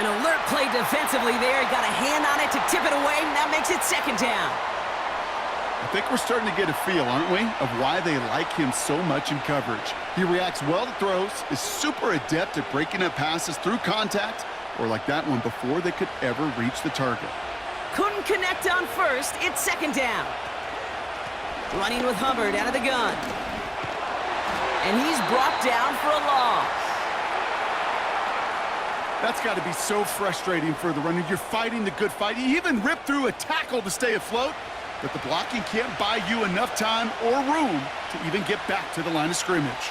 An alert play defensively there. Got a hand on it to tip it away, and that makes it 2nd down.
I think we're starting to get a feel, aren't we, of why they like him so much in coverage. He reacts well to throws, is super adept at breaking up passes through contact, or like that one before they could ever reach the target.
Couldn't connect on 1st. It's 2nd down. Running with Hubbard out of the gun. And he's brought down for a loss.
That's got to be so frustrating for the runner. You're fighting the good fight. You even rip through a tackle to stay afloat, but the blocking can't buy you enough time or room to even get back to the line of scrimmage.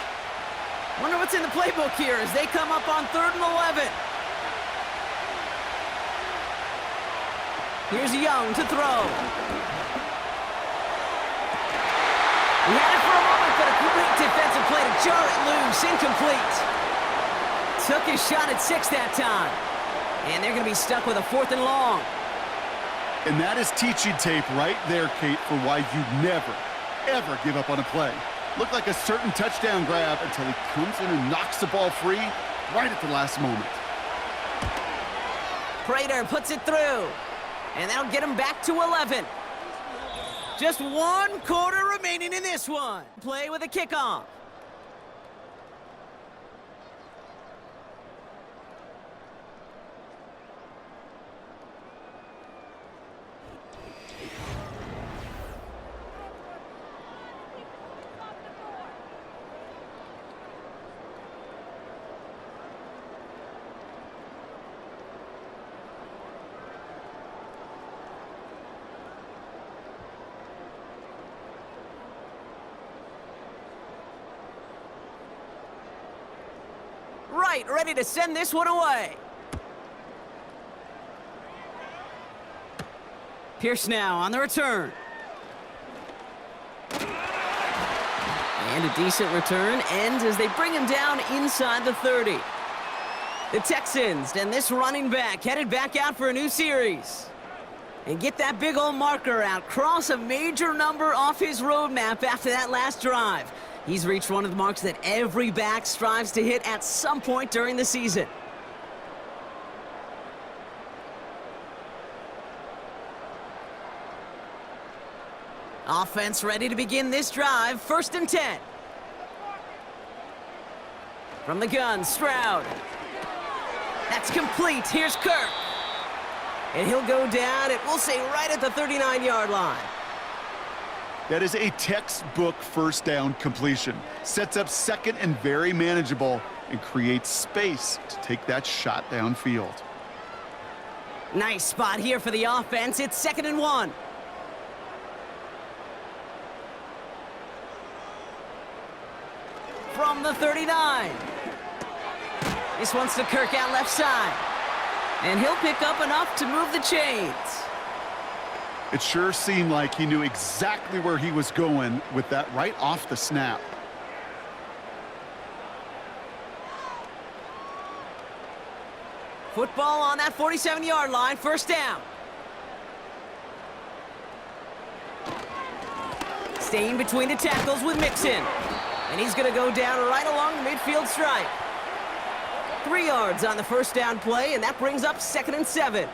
Wonder what's in the playbook here as they come up on 3rd and 11. Here's Young to throw. He had it for a moment, but a great defensive play to jar it loose. Incomplete. Took his shot at 6 that time. And they're going to be stuck with a 4th and long.
And that is teaching tape right there, Kate, for why you never, ever give up on a play. Looked like a certain touchdown grab until he comes in and knocks the ball free right at the last moment.
Prater puts it through. And that'll get him back to 11. Just 1 quarter remaining in this one. Play with a kickoff. Right, ready to send this one away. Pierce now on the return. And a decent return ends as they bring him down inside the 30. The Texans and this running back headed back out for a new series. And get that big old marker out. Cross a major number off his roadmap after that last drive. He's reached one of the marks that every back strives to hit at some point during the season. Offense ready to begin this drive. 1st and 10. From the gun, Stroud. That's complete. Here's Kirk. And he'll go down, and we'll say right at the 39-yard line.
That is a textbook first down completion. Sets up 2nd and very manageable and creates space to take that shot downfield.
Nice spot here for the offense. It's 2nd and 1. From the 39. This one's to Kirk out left side. And he'll pick up enough to move the chains.
It sure seemed like he knew exactly where he was going with that right off the snap.
Football on that 47-yard line, 1st down. Staying between the tackles with Mixon. And he's going to go down right along the midfield stripe. 3 yards on the 1st down play, and that brings up 2nd and 7.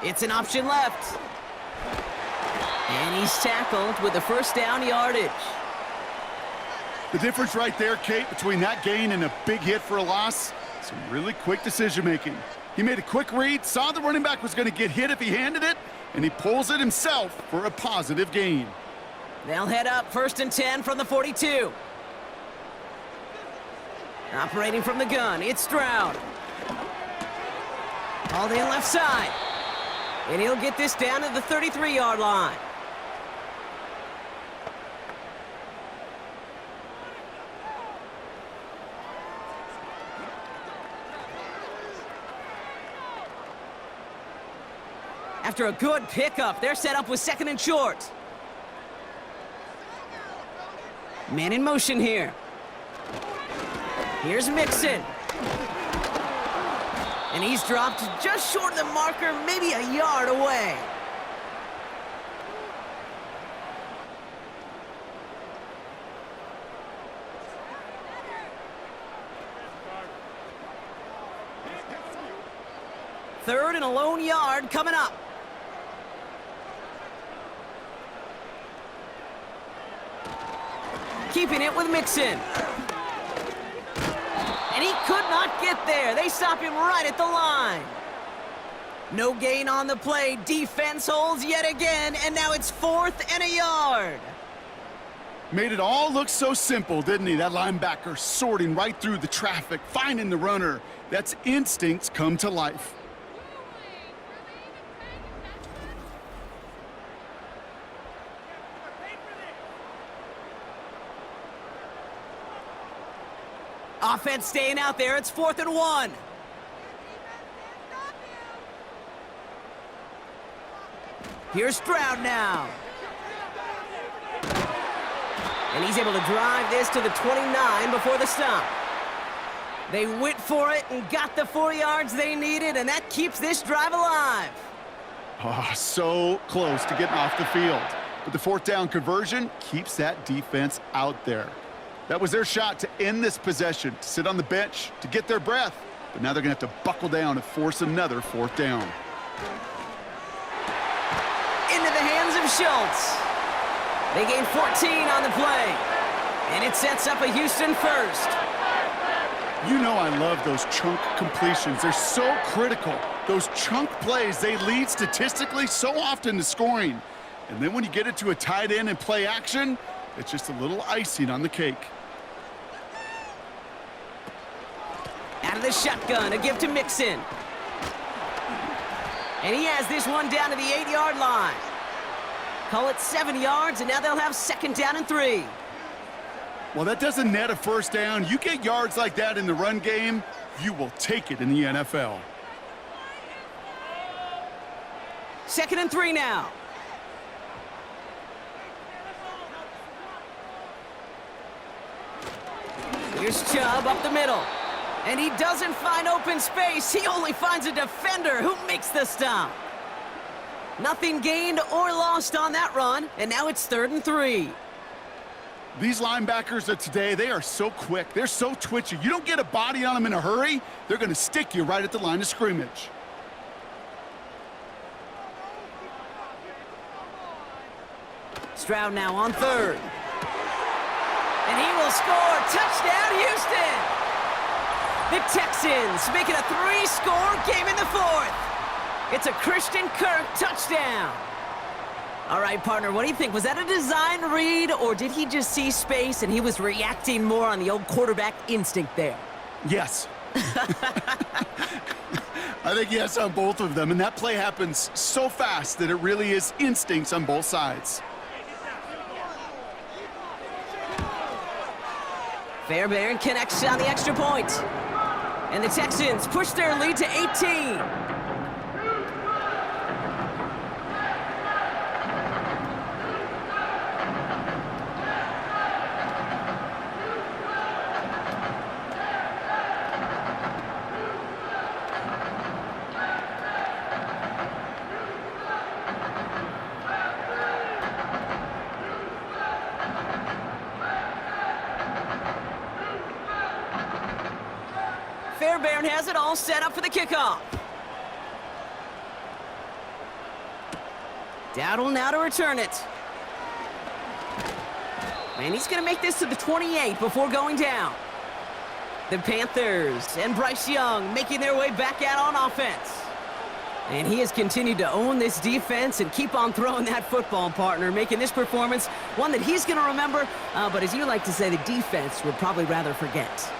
It's an option left. And he's tackled with the 1st down yardage.
The difference right there, Kate, between that gain and a big hit for a loss, some really quick decision-making. He made a quick read, saw the running back was going to get hit if he handed it, and he pulls it himself for a positive gain.
They'll head up 1st and 10 from the 42. Operating from the gun, it's Stroud. Hauled in left side. And he'll get this down to the 33-yard line. After a good pickup, they're set up with 2nd and short. Man in motion here. Here's Mixon. And he's dropped just short of the marker, maybe a yard away. Third and a lone yard coming up. Keeping it with Mixon. And he could not get there. They stop him right at the line. No gain on the play. Defense holds yet again, and now it's 4th and a yard.
Made it all look so simple, didn't he? That linebacker sorting right through the traffic, finding the runner. That's instincts come to life.
Offense staying out there. It's 4th and 1. Here's Stroud now. And he's able to drive this to the 29 before the stop. They went for it and got the 4 yards they needed, and that keeps this drive alive.
Oh, so close to getting off the field. But the fourth down conversion keeps that defense out there. That was their shot to end this possession, to sit on the bench, to get their breath. But now they're going to have to buckle down and force another fourth down.
Into the hands of Schultz. They gain 14 on the play. And it sets up a Houston first.
You know I love those chunk completions. They're so critical. Those chunk plays, they lead statistically so often to scoring. And then when you get it to a tight end and play action, it's just a little icing on the cake.
Out of the shotgun, a give to Mixon. And he has this one down to the 8-yard line. Call it 7 yards, and now they'll have second down and 3.
Well, that doesn't net a first down. You get yards like that in the run game, you will take it in the NFL.
Second and 3 now. Here's Chubb up the middle. And he doesn't find open space. He only finds a defender who makes the stop. Nothing gained or lost on that run, and now it's 3rd and 3.
These linebackers of today, they are so quick. They're so twitchy. You don't get a body on them in a hurry, they're going to stick you right at the line of scrimmage.
Stroud now on 3rd. And he will score. Touchdown, Houston! The Texans make it a 3-score game in the 4th. It's a Christian Kirk touchdown. All right, partner, what do you think? Was that a design read, or did he just see space and he was reacting more on the old quarterback instinct there?
Yes. I think yes on both of them, and that play happens so fast that it really is instincts on both sides.
Fairbairn connects on the extra point. And the Texans push their lead to 18. Fairbairn has it all set up for the kickoff. Dowdle now to return it. And he's going to make this to the 28 before going down. The Panthers and Bryce Young making their way back out on offense. And he has continued to own this defense and keep on throwing that football, partner, making this performance one that he's going to remember, but as you like to say, the defense would probably rather forget.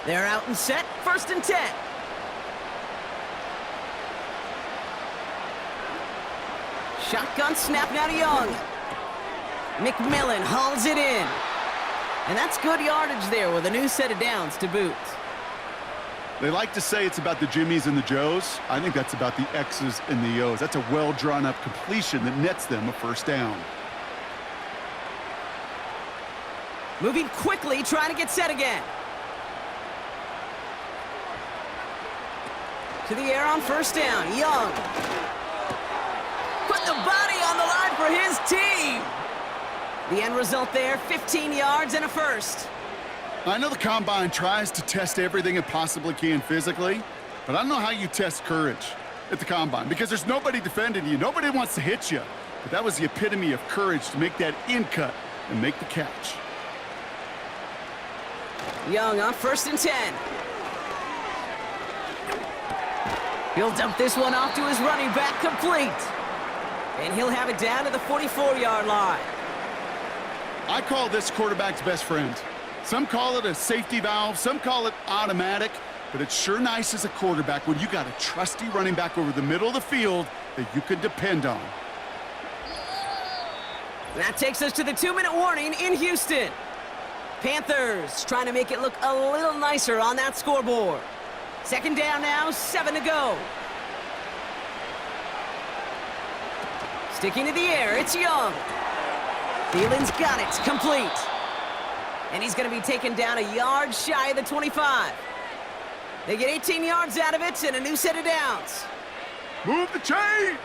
They're out and set, 1st and 10. Shotgun snap now to Young. McMillan hauls it in. And that's good yardage there with a new set of downs to boot.
They like to say it's about the Jimmies and the Joes. I think that's about the X's and the O's. That's a well-drawn-up completion that nets them a first down.
Moving quickly, trying to get set again. To the air on 1st down, Young. Put the body on the line for his team. The end result there, 15 yards and a first.
I know the Combine tries to test everything it possibly can physically, but I don't know how you test courage at the Combine because there's nobody defending you. Nobody wants to hit you. But that was the epitome of courage to make that in cut and make the catch.
Young on 1st and 10. He'll dump this one off to his running back, complete. And he'll have it down to the 44-yard line.
I call this quarterback's best friend. Some call it a safety valve, some call it automatic, but it's sure nice as a quarterback when you got a trusty running back over the middle of the field that you can depend on.
That takes us to the 2-minute warning in Houston. Panthers trying to make it look a little nicer on that scoreboard. Second down now, 7 to go. Sticking to the air, it's Young. Thielen's got it, complete. And he's going to be taken down a yard shy of the 25. They get 18 yards out of it and a new set of downs.
Move the chains!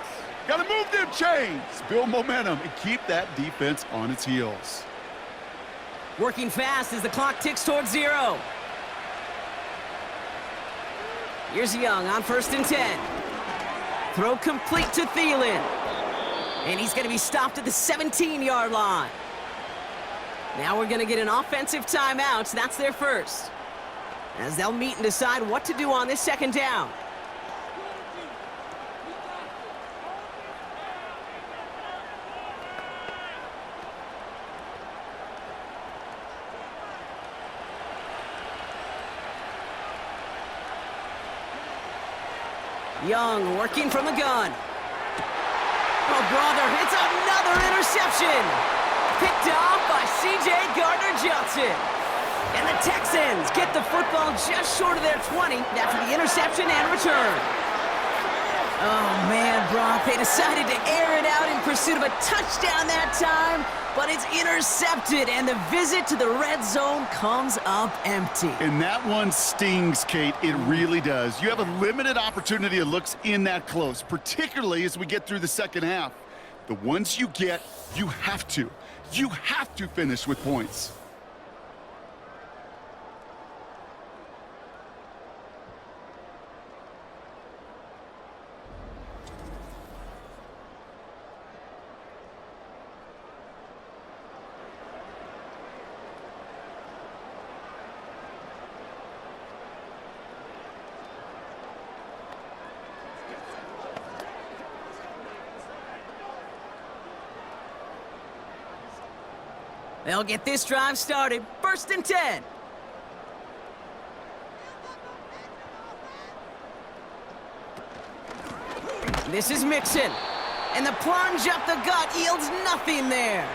Gotta move them chains! Build momentum and keep that defense on its heels.
Working fast as the clock ticks towards 0. Here's Young on 1st and 10. Throw complete to Thielen. And he's going to be stopped at the 17-yard line. Now we're going to get an offensive timeout. That's their first. As they'll meet and decide what to do on this second down. Young working from the gun. Oh, brother, it's another interception. Picked off by C.J. Gardner-Johnson. And the Texans get the football just short of their 20 after the interception and return. Oh, man, Brock, they decided to air it out in pursuit of a touchdown that time, but it's intercepted, and the visit to the red zone comes up empty.
And that one stings, Kate. It really does. You have a limited opportunity that looks in that close, particularly as we get through the second half. The ones you get, you have to finish with points.
They'll get this drive started. 1st and 10. This is Mixon. And the plunge up the gut yields nothing there.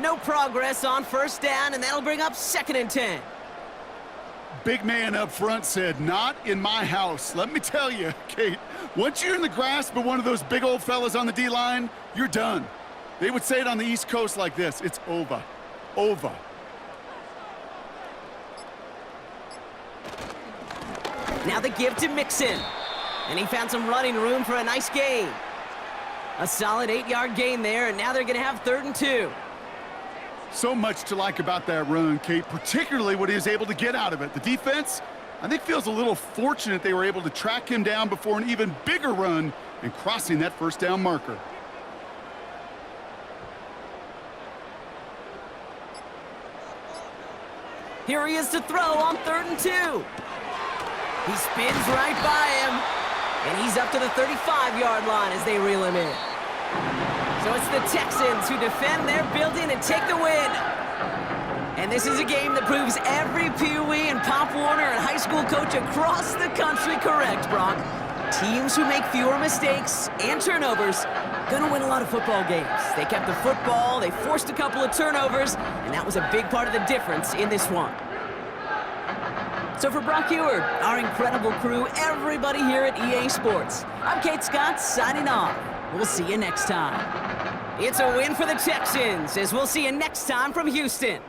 No progress on 1st down, and that'll bring up 2nd and 10.
Big man up front said, "Not in my house." Let me tell you, Kate, once you're in the grasp of one of those big old fellas on the D-line, you're done. They would say it on the East Coast like this: it's over. Over.
Now the give to Mixon. And he found some running room for a nice gain. A solid 8-yard gain there, and now they're going to have 3rd and 2.
So much to like about that run, Kate, particularly what he was able to get out of it. The defense, I think, feels a little fortunate they were able to track him down before an even bigger run and crossing that 1st down marker.
Here he is to throw on 3rd and 2. He spins right by him, and he's up to the 35-yard line as they reel him in. So it's the Texans who defend their building and take the win. And this is a game that proves every Pee Wee and Pop Warner and high school coach across the country correct, Brock. Teams who make fewer mistakes and turnovers gonna win a lot of football games. They kept the football, they forced a couple of turnovers, and that was a big part of the difference in this one. So for Brock Eward, our incredible crew, everybody here at EA Sports, I'm Kate Scott signing off. We'll see you next time. It's a win for the Texans, as we'll see you next time from Houston.